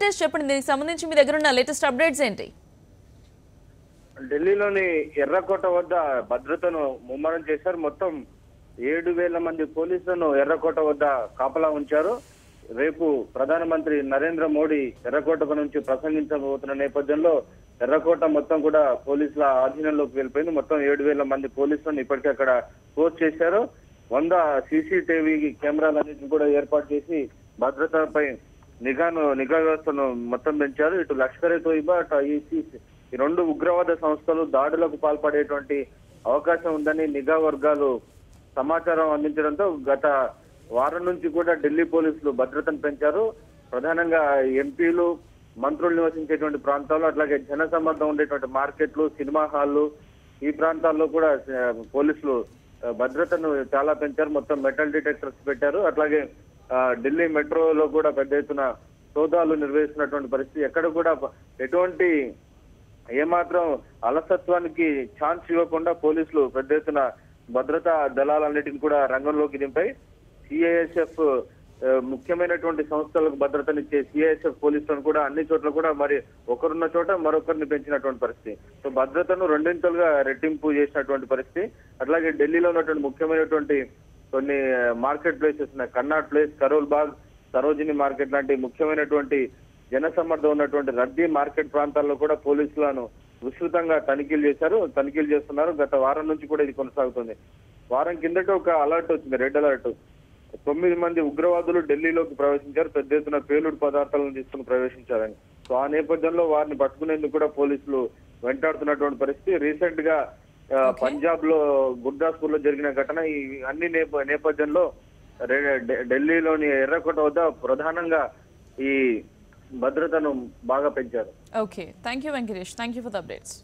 వెంకటేష్ చెప్పండి, దీనికి సంబంధించి మీ దగ్గర ఉన్న లేటెస్ట్ అప్డేట్స్ ఏంటి? ఢిల్లీలోని ఎర్రకోట వద్ద భద్రతను ముమ్మరం చేశారు. మొత్తం 7,000 మంది పోలీసులను ఎర్రకోట వద్ద కాపలా ఉంచారు. రేపు ప్రధానమంత్రి నరేంద్ర మోడీ ఎర్రకోట నుంచి ప్రసంగించబోతున్న నేపథ్యంలో ఎర్రకోట మొత్తం కూడా పోలీసుల ఆధీనంలోకి వెళ్ళిపోయింది. మొత్తం 7,000 మంది పోలీసులను ఇప్పటికే అక్కడ పోస్ట్ చేశారు. 100 CCTV కెమెరాలన్నింటినీ కూడా ఏర్పాటు చేసి భద్రతపై నిఘా వ్యవస్థను మొత్తం పెంచారు. ఇటు లష్కర్ ఏ తోయిబా, అటు ISIS ఈ రెండు ఉగ్రవాద సంస్థలు దాడులకు పాల్పడేటువంటి అవకాశం ఉందని నిఘా వర్గాలు సమాచారం అందించడంతో గత వారం నుంచి కూడా ఢిల్లీ పోలీసులు భద్రతను పెంచారు. ప్రధానంగా ఎంపీలు, మంత్రులు నివసించేటువంటి ప్రాంతాలు, అట్లాగే జనసమ్మర్దం ఉండేటువంటి మార్కెట్లు, సినిమా హాళ్లు ఈ ప్రాంతాల్లో కూడా పోలీసులు భద్రతను చాలా పెంచారు. మొత్తం మెటల్ డిటెక్టర్స్ పెట్టారు. అట్లాగే ఢిల్లీ మెట్రోలో కూడా పెద్ద ఎత్తున సోదాలు నిర్వహిస్తున్నటువంటి పరిస్థితి. ఎక్కడ కూడా ఎటువంటి ఏమాత్రం అలసత్వానికి ఛాన్స్ ఇవ్వకుండా పోలీసులు పెద్ద ఎత్తున భద్రతా దళాలన్నిటిని కూడా రంగంలోకి దింపాయి. CISF ముఖ్యమైనటువంటి సంస్థలకు భద్రతనిచ్చే CISF పోలీసులను కూడా అన్ని చోట్ల కూడా మరి ఒకరున్న చోట మరొకరిని పెంచినటువంటి పరిస్థితి. సో భద్రతను రెండింతలుగా రెట్టింపు చేసినటువంటి పరిస్థితి. అట్లాగే ఢిల్లీలో ఉన్నటువంటి ముఖ్యమైనటువంటి కొన్ని మార్కెట్ ప్లేసెస్ ఉన్నాయి. కన్నాట్ ప్లేస్, కరోల్ బాగ్, సరోజిని మార్కెట్ లాంటి ముఖ్యమైనటువంటి జనసమ్మర్దం ఉన్నటువంటి రద్దీ మార్కెట్ ప్రాంతాల్లో కూడా పోలీసులను విస్తృతంగా తనిఖీలు చేస్తున్నారు. గత వారం నుంచి కూడా ఇది కొనసాగుతుంది. వారం కిందట ఒక అలర్ట్ వచ్చింది, రెడ్ అలర్ట్. 9 మంది ఉగ్రవాదులు ఢిల్లీలోకి ప్రవేశించారు, పెద్ద ఎత్తున పేలుడు పదార్థాలను తీసుకుని ప్రవేశించారని. సో ఆ నేపథ్యంలో వారిని పట్టుకునేందుకు కూడా పోలీసులు వెంటాడుతున్నటువంటి పరిస్థితి. రీసెంట్ గా పంజాబ్ లో గుర్దాస్పూర్ లో జరిగిన ఘటన ఈ అన్ని నేపథ్యంలో ఢిల్లీలోని ఎర్రకోట వద్ద ప్రధానంగా ఈ భద్రతను బాగా పెంచారు. Okay, thank you Venkatesh, thank you for the updates.